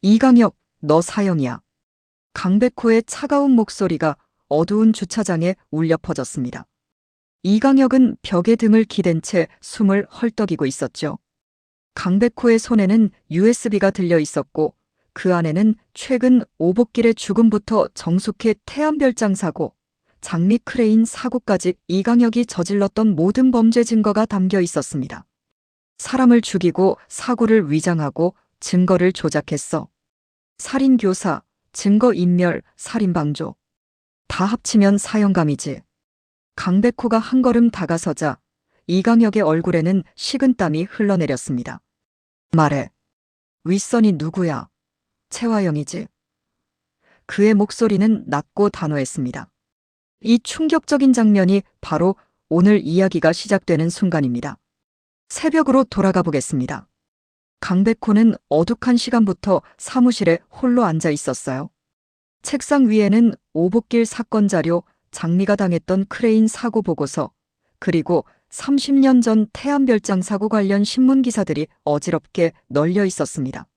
이강혁, 너 사형이야. 강백호의 차가운 목소리가 어두운 주차장에 울려 퍼졌습니다. 이강혁은 벽에 등을 기댄 채 숨을 헐떡이고 있었죠. 강백호의 손에는 USB가 들려 있었고 그 안에는 최근 오복길의 죽음부터 정숙희 태안별장 사고, 장미 크레인 사고까지 이강혁이 저질렀던 모든 범죄 증거가 담겨 있었습니다. 사람을 죽이고 사고를 위장하고 증거를 조작했어. 살인교사, 증거인멸, 살인방조. 다 합치면 사형감이지. 강백호가 한 걸음 다가서자 이강혁의 얼굴에는 식은땀이 흘러내렸습니다. 말해. 윗선이 누구야? 최화영이지. 그의 목소리는 낮고 단호했습니다. 이 충격적인 장면이 바로 오늘 이야기가 시작되는 순간입니다. 새벽으로 돌아가 보겠습니다. 강백호는 어둑한 시간부터 사무실에 홀로 앉아 있었어요. 책상 위에는 오복길 사건 자료, 장미가 당했던 크레인 사고 보고서, 그리고 30년 전 태안별장 사고 관련 신문 기사들이 어지럽게 널려 있었습니다.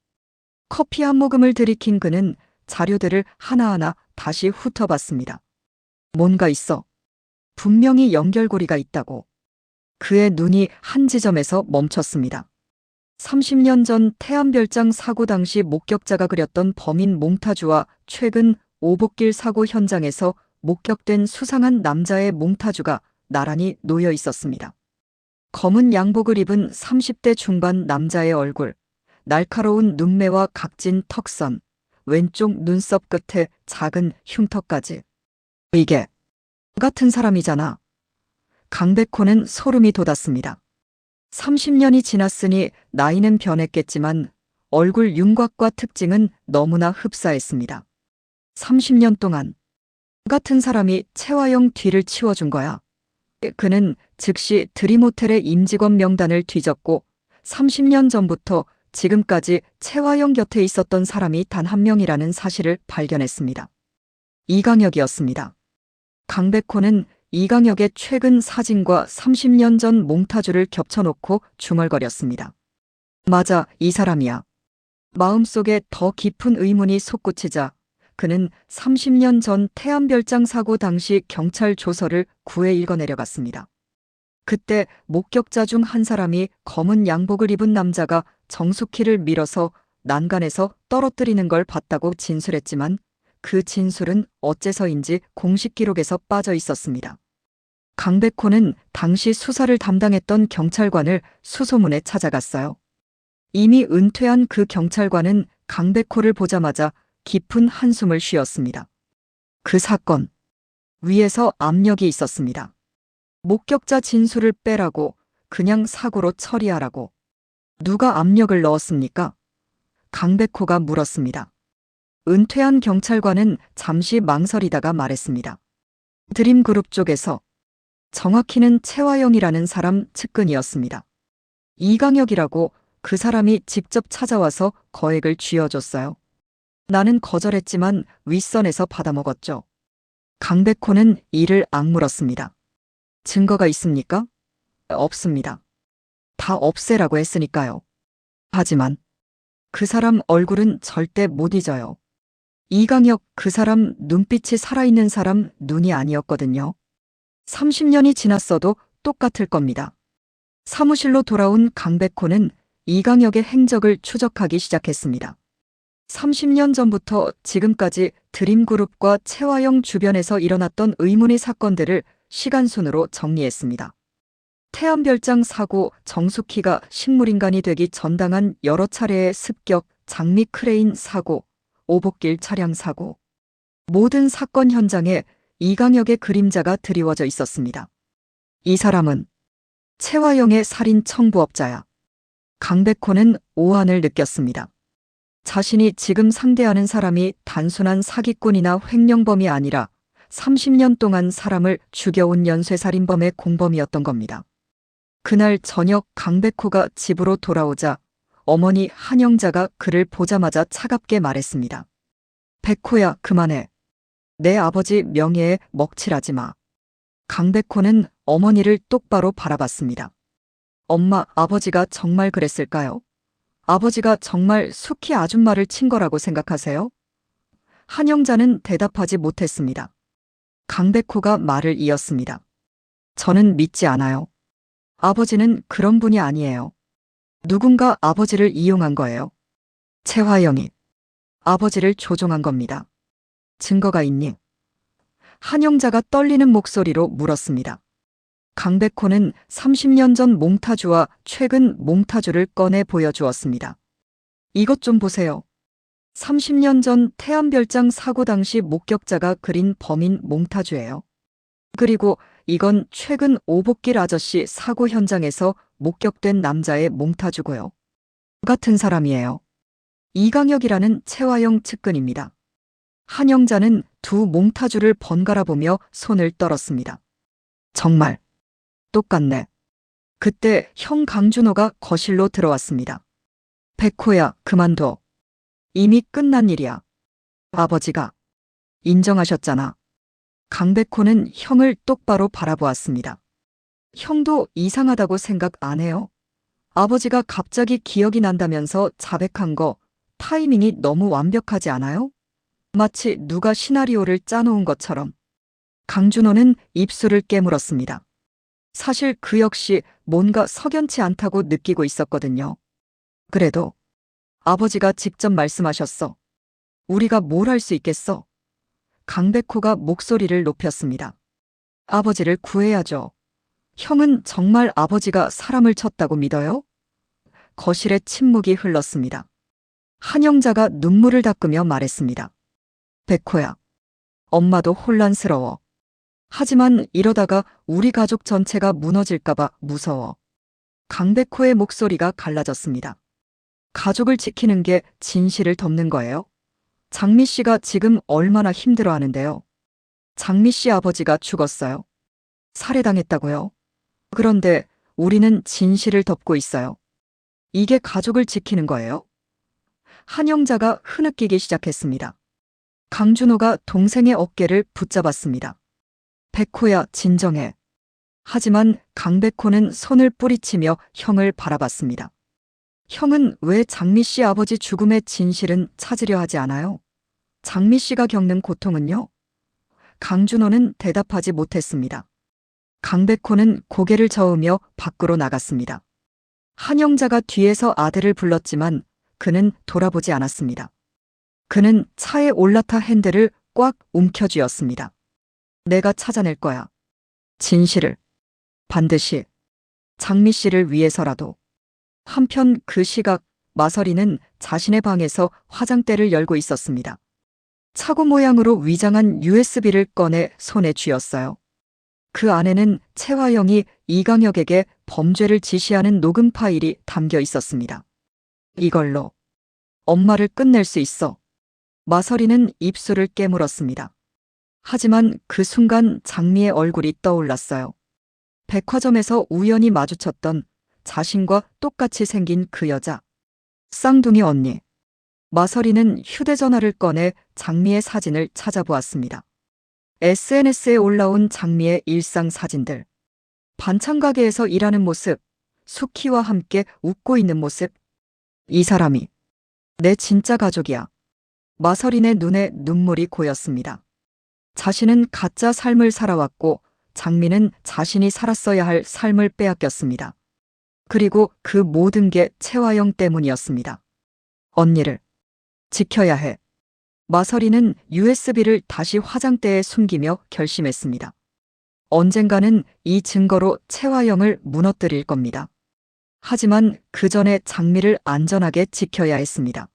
커피 한 모금을 들이킨 그는 자료들을 하나하나 다시 훑어봤습니다. 뭔가 있어. 분명히 연결고리가 있다고. 그의 눈이 한 지점에서 멈췄습니다. 30년 전 태안별장 사고 당시 목격자가 그렸던 범인 몽타주와 최근 오복길 사고 현장에서 목격된 수상한 남자의 몽타주가 나란히 놓여 있었습니다. 검은 양복을 입은 30대 중반 남자의 얼굴, 날카로운 눈매와 각진 턱선, 왼쪽 눈썹 끝에 작은 흉터까지. 이게 같은 사람이잖아. 강백호는 소름이 돋았습니다. 30년이 지났으니 나이는 변했겠지만 얼굴 윤곽과 특징은 너무나 흡사했습니다. 30년 동안 같은 사람이 최화영 뒤를 치워준 거야. 그는 즉시 드림호텔의 임직원 명단을 뒤졌고 30년 전부터 지금까지 최화영 곁에 있었던 사람이 단 한 명이라는 사실을 발견했습니다. 이강혁이었습니다. 강백호는 이강혁의 최근 사진과 30년 전 몽타주를 겹쳐놓고 중얼거렸습니다. 맞아, 이 사람이야. 마음속에 더 깊은 의문이 솟구치자 그는 30년 전 태안별장 사고 당시 경찰 조서를 구해 읽어내려갔습니다. 그때 목격자 중 한 사람이 검은 양복을 입은 남자가 정숙희를 밀어서 난간에서 떨어뜨리는 걸 봤다고 진술했지만 그 진술은 어째서인지 공식 기록에서 빠져 있었습니다. 강백호는 당시 수사를 담당했던 경찰관을 수소문에 찾아갔어요. 이미 은퇴한 그 경찰관은 강백호를 보자마자 깊은 한숨을 쉬었습니다. 그 사건 위에서 압력이 있었습니다. 목격자 진술을 빼라고, 그냥 사고로 처리하라고. 누가 압력을 넣었습니까? 강백호가 물었습니다. 은퇴한 경찰관은 잠시 망설이다가 말했습니다. 드림그룹 쪽에서. 정확히는 최화영이라는 사람 측근이었습니다. 이강혁이라고 그 사람이 직접 찾아와서 거액을 쥐어줬어요. 나는 거절했지만 윗선에서 받아먹었죠. 강백호는 이를 악물었습니다. 증거가 있습니까? 없습니다. 다 없애라고 했으니까요. 하지만 그 사람 얼굴은 절대 못 잊어요. 이강혁, 그 사람 눈빛이 살아있는 사람 눈이 아니었거든요. 30년이 지났어도 똑같을 겁니다. 사무실로 돌아온 강백호는 이강혁의 행적을 추적하기 시작했습니다. 30년 전부터 지금까지 드림그룹과 최화영 주변에서 일어났던 의문의 사건들을 시간순으로 정리했습니다. 태안별장 사고, 정숙희가 식물인간이 되기 전당한 여러 차례의 습격, 장미 크레인 사고, 오복길 차량 사고. 모든 사건 현장에 이강혁의 그림자가 드리워져 있었습니다. 이 사람은 최화영의 살인 청부업자야. 강백호는 오한을 느꼈습니다. 자신이 지금 상대하는 사람이 단순한 사기꾼이나 횡령범이 아니라 30년 동안 사람을 죽여온 연쇄살인범의 공범이었던 겁니다. 그날 저녁 강백호가 집으로 돌아오자 어머니 한영자가 그를 보자마자 차갑게 말했습니다. 백호야, 그만해. 내 아버지 명예에 먹칠하지 마. 강백호는 어머니를 똑바로 바라봤습니다. 엄마, 아버지가 정말 그랬을까요? 아버지가 정말 숙희 아줌마를 친 거라고 생각하세요? 한영자는 대답하지 못했습니다. 강백호가 말을 이었습니다. 저는 믿지 않아요. 아버지는 그런 분이 아니에요. 누군가 아버지를 이용한 거예요. 최화영이 아버지를 조종한 겁니다. 증거가 있니? 한영자가 떨리는 목소리로 물었습니다. 강백호는 30년 전 몽타주와 최근 몽타주를 꺼내 보여주었습니다. 이것 좀 보세요. 30년 전 태안별장 사고 당시 목격자가 그린 범인 몽타주예요. 그리고 이건 최근 오복길 아저씨 사고 현장에서 목격된 남자의 몽타주고요. 같은 사람이에요. 이강혁이라는 최화영 측근입니다. 한영자는 두 몽타주를 번갈아 보며 손을 떨었습니다. 정말 똑같네. 그때 형 강준호가 거실로 들어왔습니다. 백호야, 그만둬. 이미 끝난 일이야. 아버지가 인정하셨잖아. 강백호는 형을 똑바로 바라보았습니다. 형도 이상하다고 생각 안 해요? 아버지가 갑자기 기억이 난다면서 자백한 거 타이밍이 너무 완벽하지 않아요? 마치 누가 시나리오를 짜놓은 것처럼. 강준호는 입술을 깨물었습니다. 사실 그 역시 뭔가 석연치 않다고 느끼고 있었거든요. 그래도 아버지가 직접 말씀하셨어. 우리가 뭘 할 수 있겠어? 강백호가 목소리를 높였습니다. 아버지를 구해야죠. 형은 정말 아버지가 사람을 쳤다고 믿어요? 거실에 침묵이 흘렀습니다. 한영자가 눈물을 닦으며 말했습니다. 백호야, 엄마도 혼란스러워. 하지만 이러다가 우리 가족 전체가 무너질까봐 무서워. 강백호의 목소리가 갈라졌습니다. 가족을 지키는 게 진실을 덮는 거예요? 장미 씨가 지금 얼마나 힘들어 하는데요. 장미 씨 아버지가 죽었어요. 살해당했다고요. 그런데 우리는 진실을 덮고 있어요. 이게 가족을 지키는 거예요? 한영자가 흐느끼기 시작했습니다. 강준호가 동생의 어깨를 붙잡았습니다. 백호야, 진정해. 하지만 강백호는 손을 뿌리치며 형을 바라봤습니다. 형은 왜 장미 씨 아버지 죽음의 진실은 찾으려 하지 않아요? 장미 씨가 겪는 고통은요? 강준호는 대답하지 못했습니다. 강백호는 고개를 저으며 밖으로 나갔습니다. 한영자가 뒤에서 아들을 불렀지만 그는 돌아보지 않았습니다. 그는 차에 올라타 핸들을 꽉 움켜쥐었습니다. 내가 찾아낼 거야. 진실을. 반드시. 장미 씨를 위해서라도. 한편 그 시각 마서리는 자신의 방에서 화장대를 열고 있었습니다. 차고 모양으로 위장한 USB를 꺼내 손에 쥐었어요. 그 안에는 최화영이 이강혁에게 범죄를 지시하는 녹음 파일이 담겨 있었습니다. 이걸로 엄마를 끝낼 수 있어. 마서리는 입술을 깨물었습니다. 하지만 그 순간 장미의 얼굴이 떠올랐어요. 백화점에서 우연히 마주쳤던 자신과 똑같이 생긴 그 여자. 쌍둥이 언니. 마서리는 휴대전화를 꺼내 장미의 사진을 찾아보았습니다. SNS에 올라온 장미의 일상 사진들. 반찬 가게에서 일하는 모습, 숙희와 함께 웃고 있는 모습. 이 사람이 내 진짜 가족이야. 마서린의 눈에 눈물이 고였습니다. 자신은 가짜 삶을 살아왔고 장미는 자신이 살았어야 할 삶을 빼앗겼습니다. 그리고 그 모든 게 최화영 때문이었습니다. 언니를 지켜야 해. 마서리는 USB를 다시 화장대에 숨기며 결심했습니다. 언젠가는 이 증거로 최화영을 무너뜨릴 겁니다. 하지만 그 전에 장미를 안전하게 지켜야 했습니다.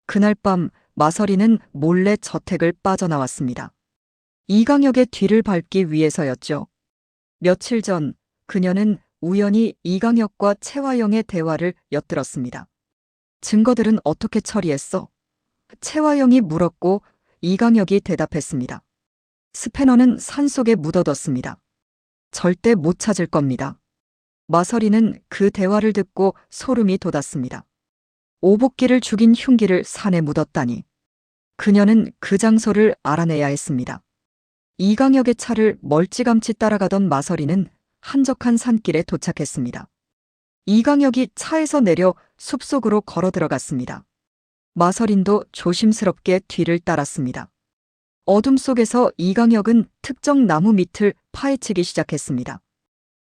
그날 밤 마서리는 몰래 저택을 빠져나왔습니다. 이강혁의 뒤를 밟기 위해서였죠. 며칠 전 그녀는 우연히 이강혁과 최화영의 대화를 엿들었습니다. 증거들은 어떻게 처리했어? 최화영이 물었고 이강혁이 대답했습니다. 스패너는 산속에 묻어뒀습니다. 절대 못 찾을 겁니다. 마서리는 그 대화를 듣고 소름이 돋았습니다. 오복기를 죽인 흉기를 산에 묻었다니. 그녀는 그 장소를 알아내야 했습니다. 이강혁의 차를 멀찌감치 따라가던 마서리는 한적한 산길에 도착했습니다. 이강혁이 차에서 내려 숲속으로 걸어 들어갔습니다. 마서린도 조심스럽게 뒤를 따랐습니다. 어둠 속에서 이강혁은 특정 나무 밑을 파헤치기 시작했습니다.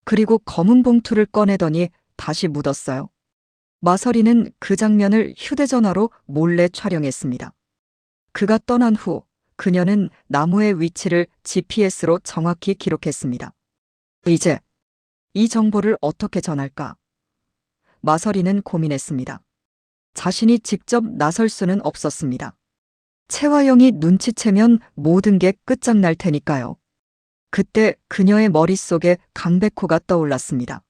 그리고 검은 봉투를 꺼내더니 다시 묻었어요. 마서린은 그 장면을 휴대전화로 몰래 촬영했습니다. 그가 떠난 후 그녀는 나무의 위치를 GPS로 정확히 기록했습니다. 이제 이 정보를 어떻게 전할까? 마서린은 고민했습니다. 자신이 직접 나설 수는 없었습니다. 채화영이 눈치채면 모든 게 끝장날 테니까요. 그때 그녀의 머릿속에 강백호가 떠올랐습니다.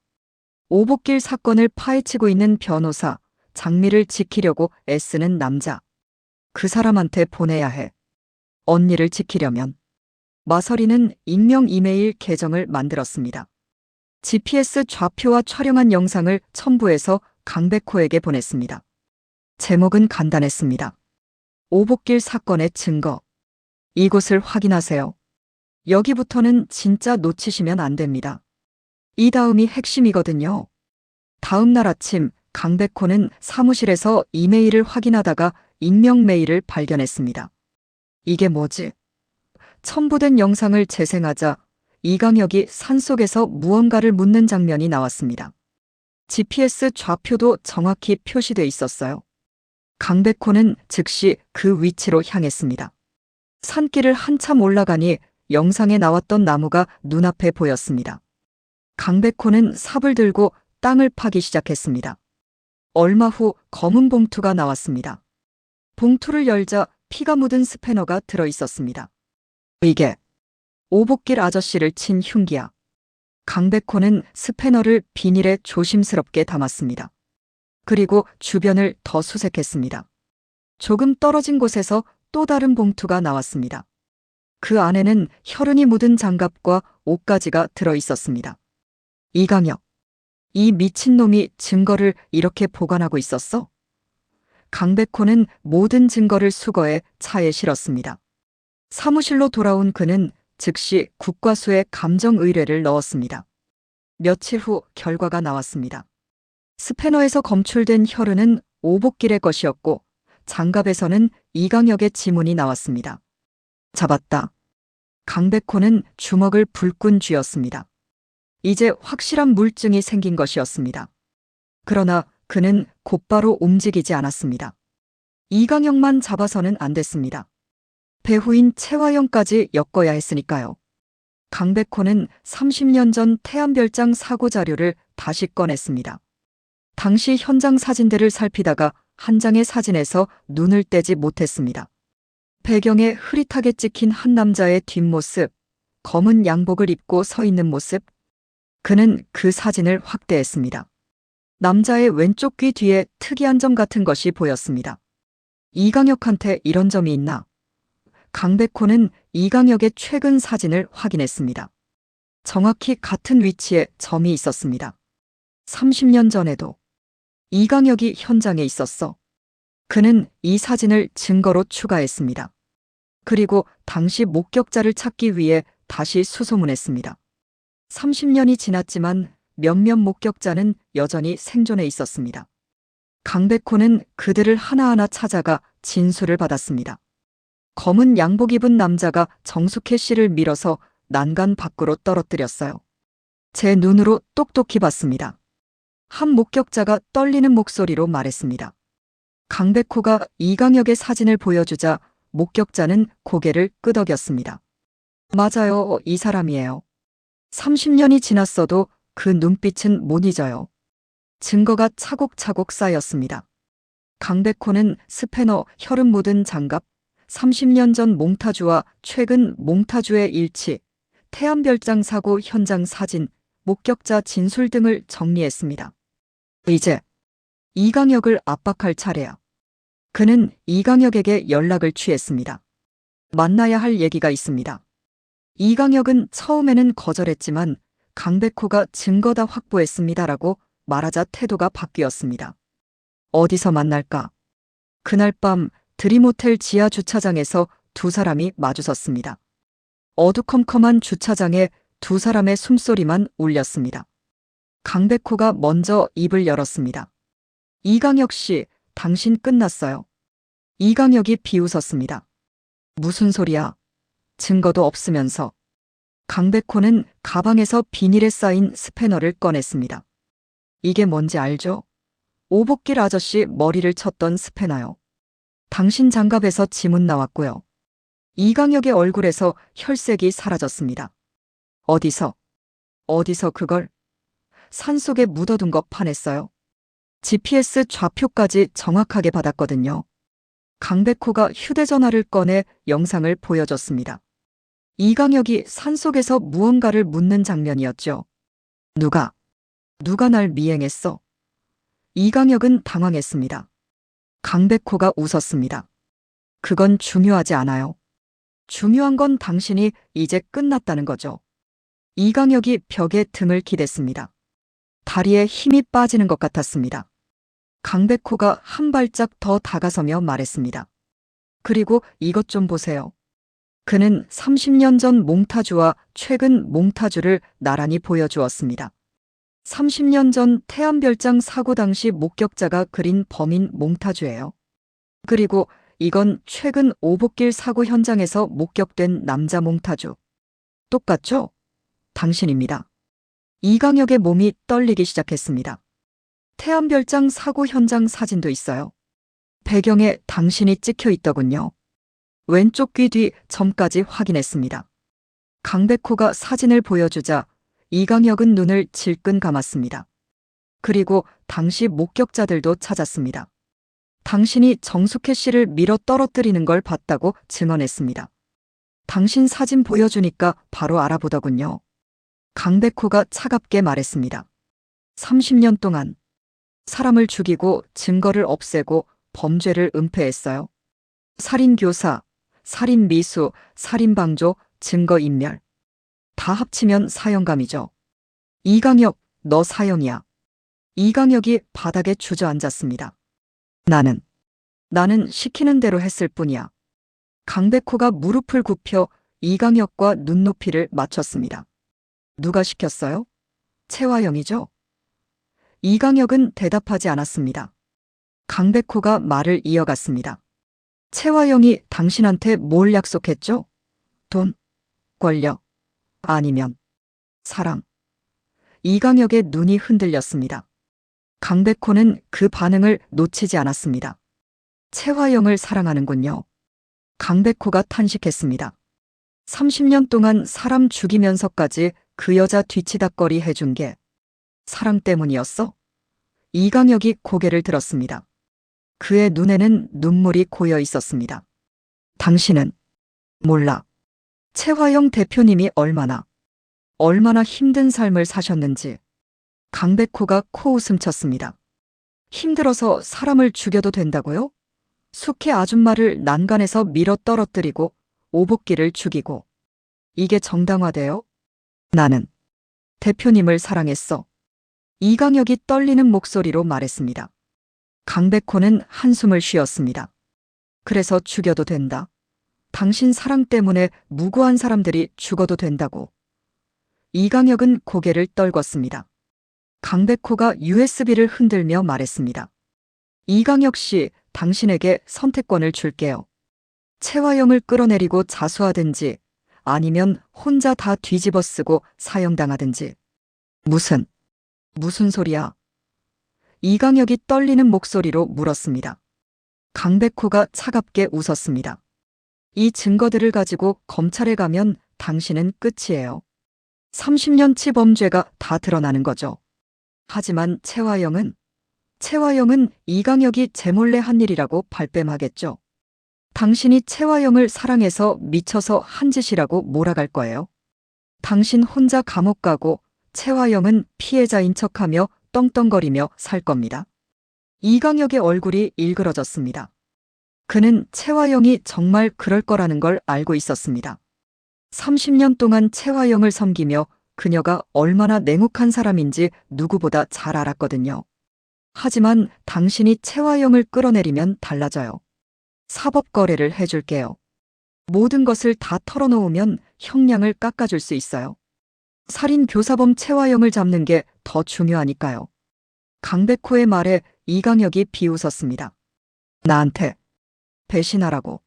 오복길 사건을 파헤치고 있는 변호사, 장미를 지키려고 애쓰는 남자. 그 사람한테 보내야 해. 언니를 지키려면. 마서린은 익명 이메일 계정을 만들었습니다. GPS 좌표와 촬영한 영상을 첨부해서 강백호에게 보냈습니다. 제목은 간단했습니다. 오복길 사건의 증거. 이곳을 확인하세요. 여기부터는 진짜 놓치시면 안 됩니다. 이 다음이 핵심이거든요. 다음 날 아침 강백호는 사무실에서 이메일을 확인하다가 익명 메일을 발견했습니다. 이게 뭐지? 첨부된 영상을 재생하자 이강혁이 산속에서 무언가를 묻는 장면이 나왔습니다. GPS 좌표도 정확히 표시돼 있었어요. 강백호는 즉시 그 위치로 향했습니다. 산길을 한참 올라가니 영상에 나왔던 나무가 눈앞에 보였습니다. 강백호는 삽을 들고 땅을 파기 시작했습니다. 얼마 후 검은 봉투가 나왔습니다. 봉투를 열자 피가 묻은 스패너가 들어 있었습니다. 이게 오복길 아저씨를 친 흉기야. 강백호는 스패너를 비닐에 조심스럽게 담았습니다. 그리고 주변을 더 수색했습니다. 조금 떨어진 곳에서 또 다른 봉투가 나왔습니다. 그 안에는 혈흔이 묻은 장갑과 옷가지가 들어 있었습니다. 이강혁, 이 미친놈이 증거를 이렇게 보관하고 있었어? 강백호는 모든 증거를 수거해 차에 실었습니다. 사무실로 돌아온 그는 즉시 국과수에 감정 의뢰를 넣었습니다. 며칠 후 결과가 나왔습니다. 스패너에서 검출된 혈흔은 오복길의 것이었고 장갑에서는 이강혁의 지문이 나왔습니다. 잡았다. 강백호는 주먹을 불끈 쥐었습니다. 이제 확실한 물증이 생긴 것이었습니다. 그러나 그는 곧바로 움직이지 않았습니다. 이강혁만 잡아서는 안 됐습니다. 배후인 채화영까지 엮어야 했으니까요. 강백호는 30년 전 태안별장 사고 자료를 다시 꺼냈습니다. 당시 현장 사진들을 살피다가 한 장의 사진에서 눈을 떼지 못했습니다. 배경에 흐릿하게 찍힌 한 남자의 뒷모습, 검은 양복을 입고 서 있는 모습. 그는 그 사진을 확대했습니다. 남자의 왼쪽 귀 뒤에 특이한 점 같은 것이 보였습니다. 이강혁한테 이런 점이 있나? 강백호는 이강혁의 최근 사진을 확인했습니다. 정확히 같은 위치에 점이 있었습니다. 30년 전에도 이강혁이 현장에 있었어. 그는 이 사진을 증거로 추가했습니다. 그리고 당시 목격자를 찾기 위해 다시 수소문했습니다. 30년이 지났지만 몇몇 목격자는 여전히 생존해 있었습니다. 강백호는 그들을 하나하나 찾아가 진술을 받았습니다. 검은 양복 입은 남자가 정숙혜 씨를 밀어서 난간 밖으로 떨어뜨렸어요. 제 눈으로 똑똑히 봤습니다. 한 목격자가 떨리는 목소리로 말했습니다. 강백호가 이강혁의 사진을 보여주자 목격자는 고개를 끄덕였습니다. 맞아요, 이 사람이에요. 30년이 지났어도 그 눈빛은 못 잊어요. 증거가 차곡차곡 쌓였습니다. 강백호는 스패너, 혈흔 묻은 장갑, 30년 전 몽타주와 최근 몽타주의 일치, 태안별장 사고 현장 사진, 목격자 진술 등을 정리했습니다. 이제 이강혁을 압박할 차례야. 그는 이강혁에게 연락을 취했습니다. 만나야 할 얘기가 있습니다. 이강혁은 처음에는 거절했지만 강백호가 증거 다 확보했습니다라고 말하자 태도가 바뀌었습니다. 어디서 만날까? 그날 밤 드림호텔 지하 주차장에서 두 사람이 마주섰습니다. 어두컴컴한 주차장에 두 사람의 숨소리만 울렸습니다. 강백호가 먼저 입을 열었습니다. 이강혁 씨, 당신 끝났어요. 이강혁이 비웃었습니다. 무슨 소리야? 증거도 없으면서. 강백호는 가방에서 비닐에 쌓인 스패너를 꺼냈습니다. 이게 뭔지 알죠? 오복길 아저씨 머리를 쳤던 스패너요. 당신 장갑에서 지문 나왔고요. 이강혁의 얼굴에서 혈색이 사라졌습니다. 어디서 그걸? 산속에 묻어둔 거 파냈어요. GPS 좌표까지 정확하게 받았거든요. 강백호가 휴대전화를 꺼내 영상을 보여줬습니다. 이강혁이 산속에서 무언가를 묻는 장면이었죠. 누가 날 미행했어? 이강혁은 당황했습니다. 강백호가 웃었습니다. 그건 중요하지 않아요. 중요한 건 당신이 이제 끝났다는 거죠. 이강혁이 벽에 등을 기댔습니다. 다리에 힘이 빠지는 것 같았습니다. 강백호가 한 발짝 더 다가서며 말했습니다. 그리고 이것 좀 보세요. 그는 30년 전 몽타주와 최근 몽타주를 나란히 보여주었습니다. 30년 전 태안별장 사고 당시 목격자가 그린 범인 몽타주예요. 그리고 이건 최근 오복길 사고 현장에서 목격된 남자 몽타주. 똑같죠? 당신입니다. 이강혁의 몸이 떨리기 시작했습니다. 태안별장 사고 현장 사진도 있어요. 배경에 당신이 찍혀 있더군요. 왼쪽 귀 뒤 점까지 확인했습니다. 강백호가 사진을 보여주자 이강혁은 눈을 질끈 감았습니다. 그리고 당시 목격자들도 찾았습니다. 당신이 정숙혜 씨를 밀어 떨어뜨리는 걸 봤다고 증언했습니다. 당신 사진 보여주니까 바로 알아보더군요. 강백호가 차갑게 말했습니다. 30년 동안 사람을 죽이고 증거를 없애고 범죄를 은폐했어요. 살인교사, 살인미수, 살인방조, 증거인멸. 다 합치면 사형감이죠. 이강혁, 너 사형이야. 이강혁이 바닥에 주저앉았습니다. 나는 시키는 대로 했을 뿐이야. 강백호가 무릎을 굽혀 이강혁과 눈높이를 맞췄습니다. 누가 시켰어요? 최화영이죠? 이강혁은 대답하지 않았습니다. 강백호가 말을 이어갔습니다. 최화영이 당신한테 뭘 약속했죠? 돈, 권력, 아니면 사랑. 이강혁의 눈이 흔들렸습니다. 강백호는 그 반응을 놓치지 않았습니다. 최화영을 사랑하는군요. 강백호가 탄식했습니다. 30년 동안 사람 죽이면서까지 그 여자 뒤치다꺼리 해준 게 사랑 때문이었어? 이강혁이 고개를 들었습니다. 그의 눈에는 눈물이 고여 있었습니다. 당신은 몰라. 최화영 대표님이 얼마나 힘든 삶을 사셨는지. 강백호가 코웃음 쳤습니다. 힘들어서 사람을 죽여도 된다고요? 숙회 아줌마를 난간에서 밀어 떨어뜨리고 오복기를 죽이고. 이게 정당화돼요? 나는 대표님을 사랑했어. 이강혁이 떨리는 목소리로 말했습니다. 강백호는 한숨을 쉬었습니다. 그래서 죽여도 된다. 당신 사랑 때문에 무고한 사람들이 죽어도 된다고. 이강혁은 고개를 떨궜습니다. 강백호가 USB를 흔들며 말했습니다. 이강혁 씨, 당신에게 선택권을 줄게요. 최화영을 끌어내리고 자수하든지 아니면 혼자 다 뒤집어 쓰고 사형당하든지. 무슨 소리야? 이강혁이 떨리는 목소리로 물었습니다. 강백호가 차갑게 웃었습니다. 이 증거들을 가지고 검찰에 가면 당신은 끝이에요. 30년치 범죄가 다 드러나는 거죠. 하지만 최화영은 이강혁이 제 몰래 한 일이라고 발뺌하겠죠. 당신이 최화영을 사랑해서 미쳐서 한 짓이라고 몰아갈 거예요. 당신 혼자 감옥 가고 최화영은 피해자인 척하며 떵떵거리며 살 겁니다. 이강혁의 얼굴이 일그러졌습니다. 그는 최화영이 정말 그럴 거라는 걸 알고 있었습니다. 30년 동안 최화영을 섬기며 그녀가 얼마나 냉혹한 사람인지 누구보다 잘 알았거든요. 하지만 당신이 최화영을 끌어내리면 달라져요. 사법 거래를 해줄게요. 모든 것을 다 털어놓으면 형량을 깎아줄 수 있어요. 살인 교사범 최화영을 잡는 게 더 중요하니까요. 강백호의 말에 이강혁이 비웃었습니다. 나한테 배신하라고.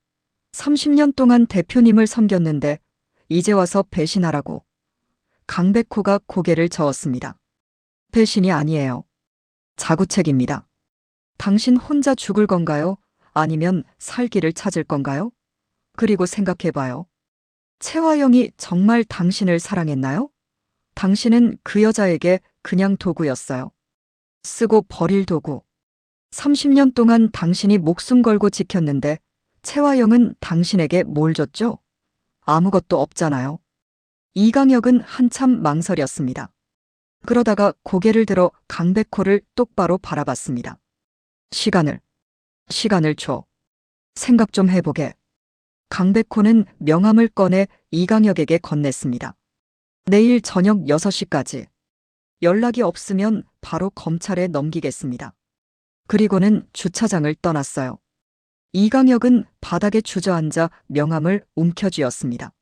30년 동안 대표님을 섬겼는데 이제 와서 배신하라고. 강백호가 고개를 저었습니다. 배신이 아니에요. 자구책입니다. 당신 혼자 죽을 건가요? 아니면 살기를 찾을 건가요? 그리고 생각해봐요. 채화영이 정말 당신을 사랑했나요? 당신은 그 여자에게 그냥 도구였어요. 쓰고 버릴 도구. 30년 동안 당신이 목숨 걸고 지켰는데 채화영은 당신에게 뭘 줬죠? 아무것도 없잖아요. 이강혁은 한참 망설였습니다. 그러다가 고개를 들어 강백호를 똑바로 바라봤습니다. 시간을 줘. 생각 좀 해보게. 강백호는 명함을 꺼내 이강혁에게 건넸습니다. 내일 저녁 6시까지. 연락이 없으면 바로 검찰에 넘기겠습니다. 그리고는 주차장을 떠났어요. 이강혁은 바닥에 주저앉아 명함을 움켜쥐었습니다.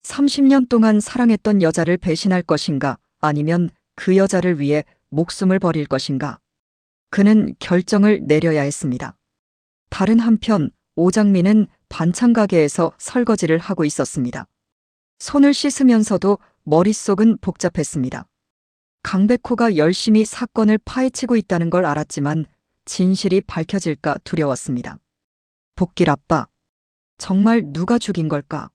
30년 동안 사랑했던 여자를 배신할 것인가, 아니면 그 여자를 위해 목숨을 버릴 것인가. 그는 결정을 내려야 했습니다. 다른 한편 오장민은 반찬 가게에서 설거지를 하고 있었습니다. 손을 씻으면서도 머릿속은 복잡했습니다. 강백호가 열심히 사건을 파헤치고 있다는 걸 알았지만 진실이 밝혀질까 두려웠습니다. 복길 아빠, 정말 누가 죽인 걸까?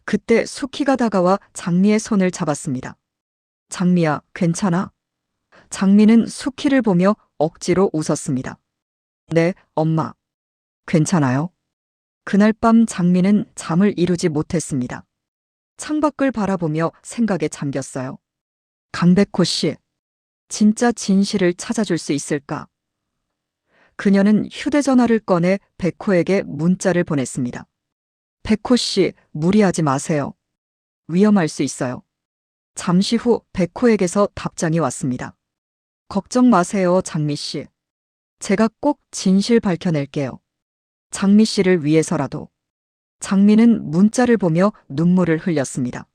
그때 수키가 다가와 장미의 손을 잡았습니다. 장미야, 괜찮아? 장미는 수키를 보며 억지로 웃었습니다. 네, 엄마. 괜찮아요? 그날 밤 장미는 잠을 이루지 못했습니다. 창밖을 바라보며 생각에 잠겼어요. 강백호 씨, 진짜 진실을 찾아줄 수 있을까? 그녀는 휴대전화를 꺼내 백호에게 문자를 보냈습니다. 백호 씨, 무리하지 마세요. 위험할 수 있어요. 잠시 후 백호에게서 답장이 왔습니다. 걱정 마세요, 장미 씨. 제가 꼭 진실 밝혀낼게요. 장미 씨를 위해서라도. 장미는 문자를 보며 눈물을 흘렸습니다.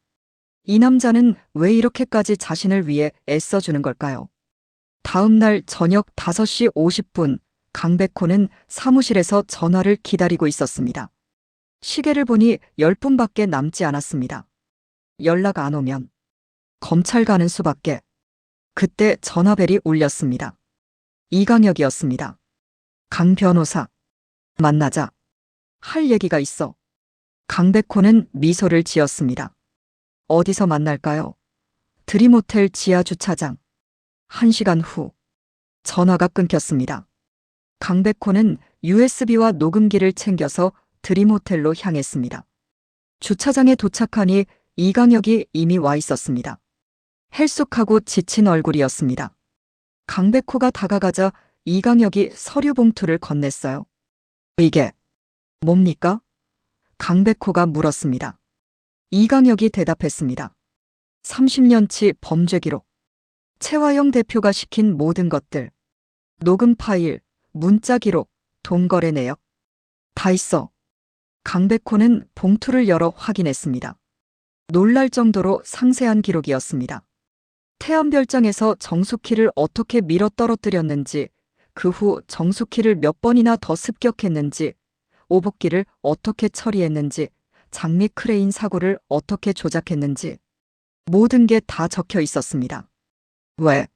이 남자는 왜 이렇게까지 자신을 위해 애써주는 걸까요? 다음 날 저녁 5시 50분, 강백호는 사무실에서 전화를 기다리고 있었습니다. 시계를 보니 10분밖에 남지 않았습니다. 연락 안 오면 검찰 가는 수밖에. 그때 전화벨이 울렸습니다. 이강혁이었습니다. 강 변호사, 만나자. 할 얘기가 있어. 강백호는 미소를 지었습니다. 어디서 만날까요? 드림호텔 지하 주차장. 1시간 후 전화가 끊겼습니다. 강백호는 USB와 녹음기를 챙겨서 드림호텔로 향했습니다. 주차장에 도착하니 이강혁이 이미 와 있었습니다. 헬쑥하고 지친 얼굴이었습니다. 강백호가 다가가자 이강혁이 서류 봉투를 건넸어요. 이게 뭡니까? 강백호가 물었습니다. 이강혁이 대답했습니다. 30년치 범죄 기록. 채화영 대표가 시킨 모든 것들. 녹음 파일, 문자 기록, 돈거래 내역. 다 있어. 강백호는 봉투를 열어 확인했습니다. 놀랄 정도로 상세한 기록이었습니다. 태안별장에서 정숙희를 어떻게 밀어 떨어뜨렸는지, 그 후 정숙희를 몇 번이나 더 습격했는지, 오복기를 어떻게 처리했는지, 장미 크레인 사고를 어떻게 조작했는지 모든 게 다 적혀 있었습니다. 왜?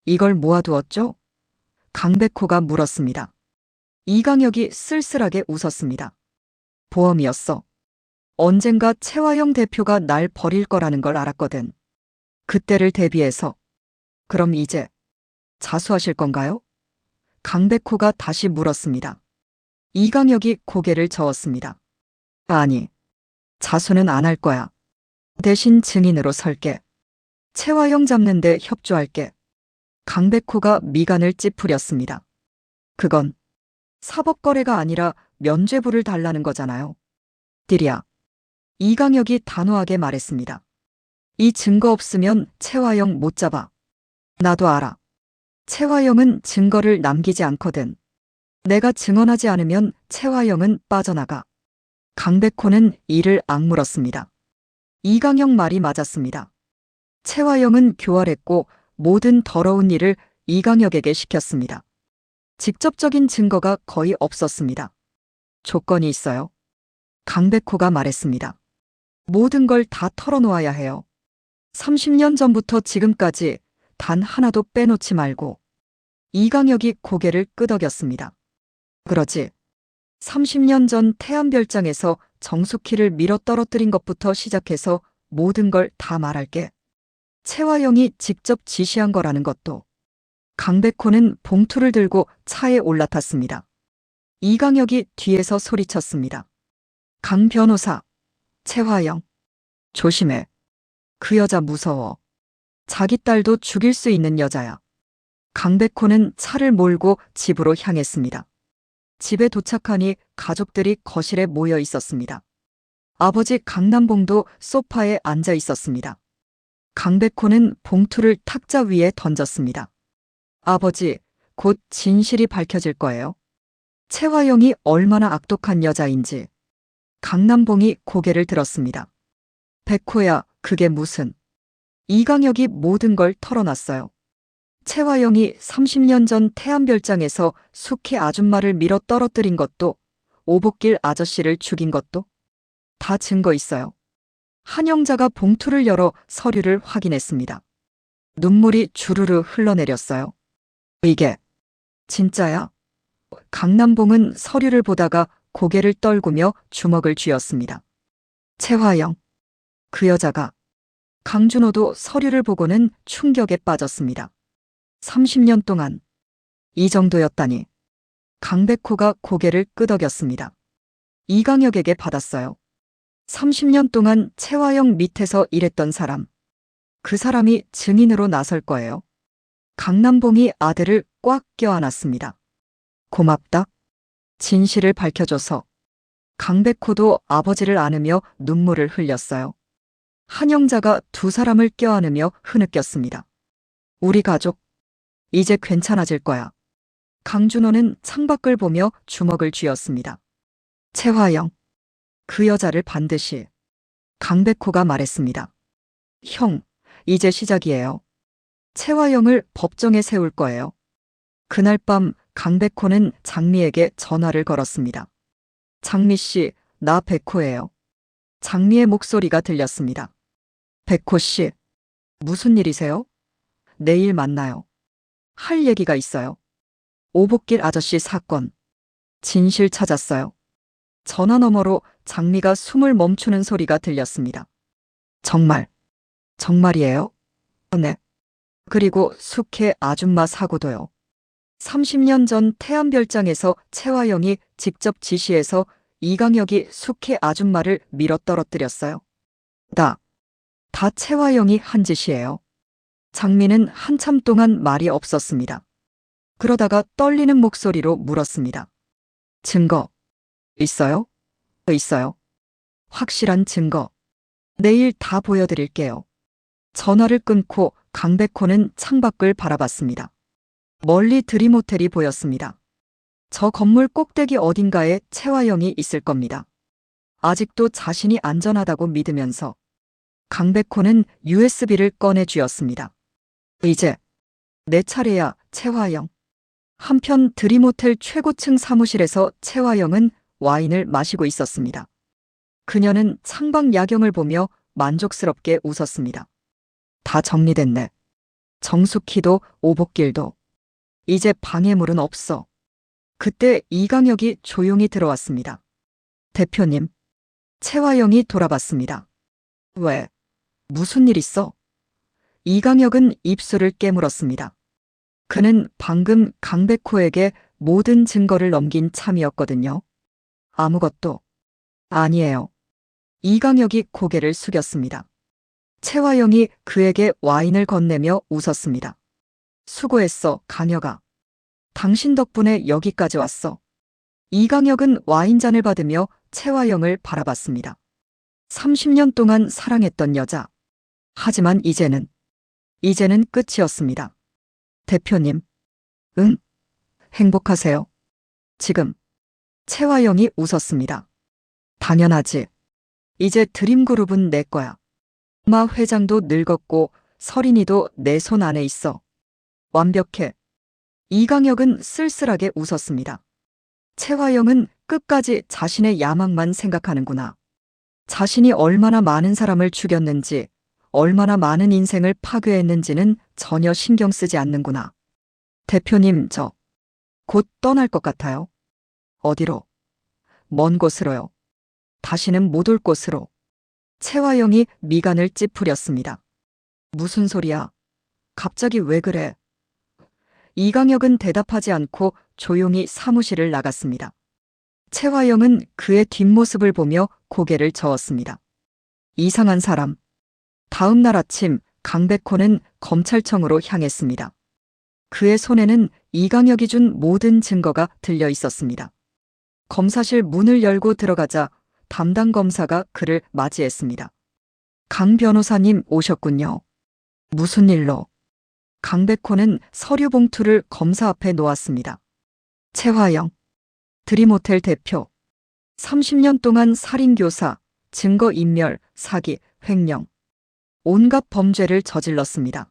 이걸 모아두었죠? 강백호가 물었습니다. 이강혁이 쓸쓸하게 웃었습니다. 보험이었어. 언젠가 채화영 대표가 날 버릴 거라는 걸 알았거든. 그때를 대비해서. 그럼 이제 자수하실 건가요? 강백호가 다시 물었습니다. 이강혁이 고개를 저었습니다. 아니, 자수는 안 할 거야. 대신 증인으로 설게. 채화영 잡는데 협조할게. 강백호가 미간을 찌푸렸습니다. 그건 사법거래가 아니라 면죄부를 달라는 거잖아요. 딜이야. 이강혁이 단호하게 말했습니다. 이 증거 없으면 채화영 못 잡아. 나도 알아. 채화영은 증거를 남기지 않거든. 내가 증언하지 않으면 채화영은 빠져나가. 강백호는 이를 악물었습니다. 이강혁 말이 맞았습니다. 채화영은 교활했고 모든 더러운 일을 이강혁에게 시켰습니다. 직접적인 증거가 거의 없었습니다. 조건이 있어요. 강백호가 말했습니다. 모든 걸 다 털어놓아야 해요. 30년 전부터 지금까지 단 하나도 빼놓지 말고. 이강혁이 고개를 끄덕였습니다. 그러지. 30년 전 태안별장에서 정숙희를 밀어 떨어뜨린 것부터 시작해서 모든 걸 다 말할게. 채화영이 직접 지시한 거라는 것도. 강백호는 봉투를 들고 차에 올라탔습니다. 이강혁이 뒤에서 소리쳤습니다. 강 변호사, 채화영, 조심해. 그 여자 무서워. 자기 딸도 죽일 수 있는 여자야. 강백호는 차를 몰고 집으로 향했습니다. 집에 도착하니 가족들이 거실에 모여 있었습니다. 아버지 강남봉도 소파에 앉아 있었습니다. 강백호는 봉투를 탁자 위에 던졌습니다. 아버지, 곧 진실이 밝혀질 거예요. 채화영이 얼마나 악독한 여자인지. 강남봉이 고개를 들었습니다. 백호야, 그게 무슨. 이강혁이 모든 걸 털어놨어요. 채화영이 30년 전 태안별장에서 숙희 아줌마를 밀어 떨어뜨린 것도, 오복길 아저씨를 죽인 것도 다 증거 있어요. 한영자가 봉투를 열어 서류를 확인했습니다. 눈물이 주르르 흘러내렸어요. 이게 진짜야? 강남봉은 서류를 보다가 고개를 떨구며 주먹을 쥐었습니다. 채화영, 그 여자가. 강준호도 서류를 보고는 충격에 빠졌습니다. 30년 동안 이 정도였다니. 강백호가 고개를 끄덕였습니다. 이강혁에게 받았어요. 30년 동안 채화영 밑에서 일했던 사람. 그 사람이 증인으로 나설 거예요. 강남봉이 아들을 꽉 껴안았습니다. 고맙다. 진실을 밝혀줘서. 강백호도 아버지를 안으며 눈물을 흘렸어요. 한영자가 두 사람을 껴안으며 흐느꼈습니다. 우리 가족, 이제 괜찮아질 거야. 강준호는 창밖을 보며 주먹을 쥐었습니다. 채화영, 그 여자를 반드시. 강백호가 말했습니다. 형, 이제 시작이에요. 채화영을 법정에 세울 거예요. 그날 밤 강백호는 장미에게 전화를 걸었습니다. 장미 씨, 나 백호예요. 장미의 목소리가 들렸습니다. 백호 씨, 무슨 일이세요? 내일 만나요. 할 얘기가 있어요. 오복길 아저씨 사건. 진실 찾았어요. 전화 너머로 장미가 숨을 멈추는 소리가 들렸습니다. 정말, 정말이에요? 네. 그리고 숙회 아줌마 사고도요. 30년 전 태안별장에서 채화영이 직접 지시해서 이강혁이 숙회 아줌마를 밀어 떨어뜨렸어요. 다 채화영이 한 짓이에요. 장미는 한참 동안 말이 없었습니다. 그러다가 떨리는 목소리로 물었습니다. 증거 있어요? 있어요. 확실한 증거. 내일 다 보여드릴게요. 전화를 끊고 강백호는 창밖을 바라봤습니다. 멀리 드림호텔이 보였습니다. 저 건물 꼭대기 어딘가에 채화영이 있을 겁니다. 아직도 자신이 안전하다고 믿으면서 강백호는 USB를 꺼내 쥐었습니다. 이제 내 차례야, 채화영. 한편 드림호텔 최고층 사무실에서 채화영은 와인을 마시고 있었습니다. 그녀는 창밖 야경을 보며 만족스럽게 웃었습니다. 다 정리됐네. 정숙희도 오복길도. 이제 방해물은 없어. 그때 이강혁이 조용히 들어왔습니다. 대표님. 채화영이 돌아봤습니다. 왜? 무슨 일 있어? 이강혁은 입술을 깨물었습니다. 그는 방금 강백호에게 모든 증거를 넘긴 참이었거든요. 아무것도. 아니에요. 이강혁이 고개를 숙였습니다. 채화영이 그에게 와인을 건네며 웃었습니다. 수고했어, 강혁아. 당신 덕분에 여기까지 왔어. 이강혁은 와인잔을 받으며 채화영을 바라봤습니다. 30년 동안 사랑했던 여자. 하지만 이제는 끝이었습니다. 대표님. 응? 행복하세요? 지금. 채화영이 웃었습니다. 당연하지. 이제 드림그룹은 내 거야. 마 회장도 늙었고 서린이도 내 손 안에 있어. 완벽해. 이강혁은 쓸쓸하게 웃었습니다. 최화영은 끝까지 자신의 야망만 생각하는구나. 자신이 얼마나 많은 사람을 죽였는지, 얼마나 많은 인생을 파괴했는지는 전혀 신경 쓰지 않는구나. 대표님, 저 곧 떠날 것 같아요. 어디로? 먼 곳으로요. 다시는 못 올 곳으로. 최화영이 미간을 찌푸렸습니다. 무슨 소리야? 갑자기 왜 그래? 이강혁은 대답하지 않고 조용히 사무실을 나갔습니다. 최화영은 그의 뒷모습을 보며 고개를 저었습니다. 이상한 사람. 다음 날 아침 강백호는 검찰청으로 향했습니다. 그의 손에는 이강혁이 준 모든 증거가 들려 있었습니다. 검사실 문을 열고 들어가자 담당 검사가 그를 맞이했습니다. 강 변호사님 오셨군요. 무슨 일로? 강백호는 서류 봉투를 검사 앞에 놓았습니다. 최화영, 드림호텔 대표. 30년 동안 살인교사, 증거인멸, 사기, 횡령. 온갖 범죄를 저질렀습니다.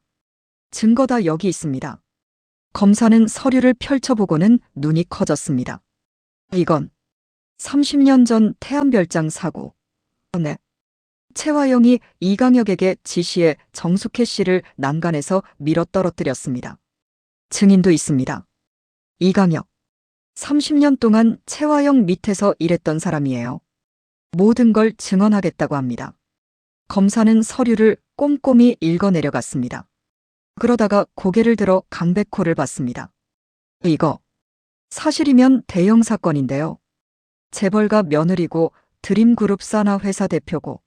증거 다 여기 있습니다. 검사는 서류를 펼쳐보고는 눈이 커졌습니다. 이건 30년 전 태안별장 사고. 네. 최화영이 이강혁에게 지시해 정숙혜 씨를 난간에서 밀어 떨어뜨렸습니다. 증인도 있습니다. 이강혁. 30년 동안 최화영 밑에서 일했던 사람이에요. 모든 걸 증언하겠다고 합니다. 검사는 서류를 꼼꼼히 읽어내려갔습니다. 그러다가 고개를 들어 강백호를 봤습니다. 이거 사실이면 대형 사건인데요. 재벌가 며느리고 드림그룹 산하 회사 대표고.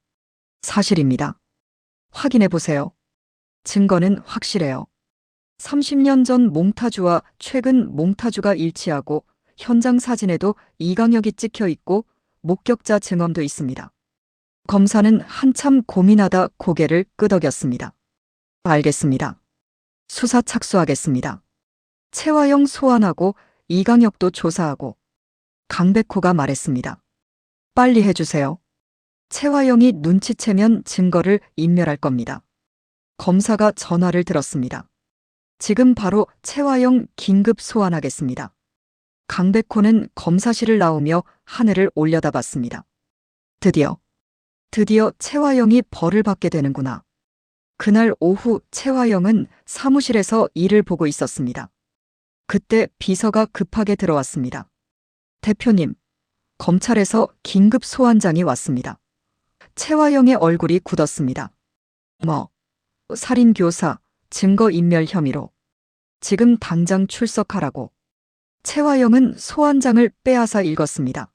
사실입니다. 확인해 보세요. 증거는 확실해요. 30년 전 몽타주와 최근 몽타주가 일치하고 현장 사진에도 이강혁이 찍혀 있고 목격자 증언도 있습니다. 검사는 한참 고민하다 고개를 끄덕였습니다. 알겠습니다. 수사 착수하겠습니다. 최화영 소환하고 이강혁도 조사하고. 강백호가 말했습니다. 빨리 해주세요. 최화영이 눈치채면 증거를 인멸할 겁니다. 검사가 전화를 들었습니다. 지금 바로 최화영 긴급 소환하겠습니다. 강백호는 검사실을 나오며 하늘을 올려다봤습니다. 드디어 최화영이 벌을 받게 되는구나. 그날 오후 최화영은 사무실에서 일을 보고 있었습니다. 그때 비서가 급하게 들어왔습니다. 대표님, 검찰에서 긴급 소환장이 왔습니다. 최화영의 얼굴이 굳었습니다. 살인교사, 증거인멸 혐의로. 지금 당장 출석하라고. 최화영은 소환장을 빼앗아 읽었습니다.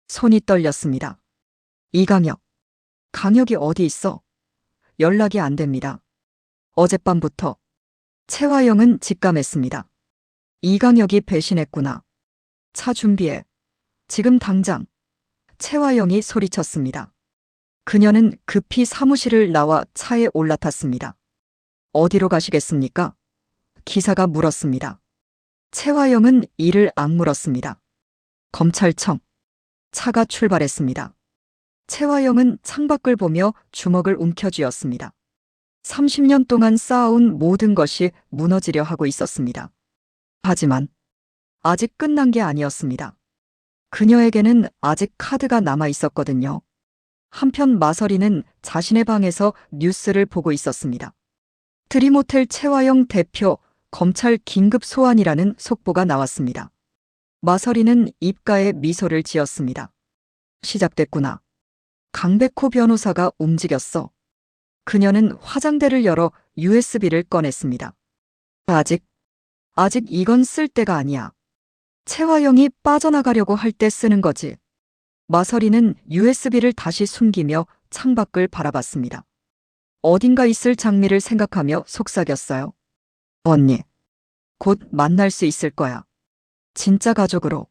손이 떨렸습니다. 이강혁. 강혁이 어디 있어? 연락이 안 됩니다. 어젯밤부터. 최화영은 직감했습니다. 이강혁이 배신했구나. 차 준비해. 지금 당장. 최화영이 소리쳤습니다. 그녀는 급히 사무실을 나와 차에 올라탔습니다. 어디로 가시겠습니까? 기사가 물었습니다. 최화영은 이를 악물었습니다. 검찰청. 차가 출발했습니다. 최화영은 창밖을 보며 주먹을 움켜쥐었습니다. 30년 동안 쌓아온 모든 것이 무너지려 하고 있었습니다. 하지만 아직 끝난 게 아니었습니다. 그녀에게는 아직 카드가 남아 있었거든요. 한편 마서리는 자신의 방에서 뉴스를 보고 있었습니다. 드림호텔 최화영 대표 검찰 긴급 소환이라는 속보가 나왔습니다. 마서리는 입가에 미소를 지었습니다. 시작됐구나. 강백호 변호사가 움직였어. 그녀는 화장대를 열어 USB를 꺼냈습니다. 아직 이건 쓸 때가 아니야. 최화영이 빠져나가려고 할 때 쓰는 거지. 마서리는 USB를 다시 숨기며 창밖을 바라봤습니다. 어딘가 있을 장미를 생각하며 속삭였어요. 언니, 곧 만날 수 있을 거야. 진짜 가족으로.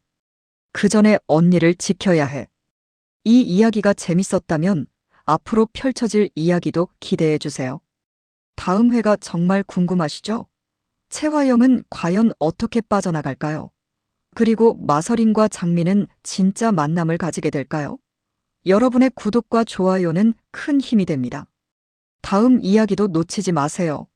그 전에 언니를 지켜야 해. 이 이야기가 재밌었다면 앞으로 펼쳐질 이야기도 기대해 주세요. 다음 회가 정말 궁금하시죠? 최화영은 과연 어떻게 빠져나갈까요? 그리고 마서린과 장미는 진짜 만남을 가지게 될까요? 여러분의 구독과 좋아요는 큰 힘이 됩니다. 다음 이야기도 놓치지 마세요.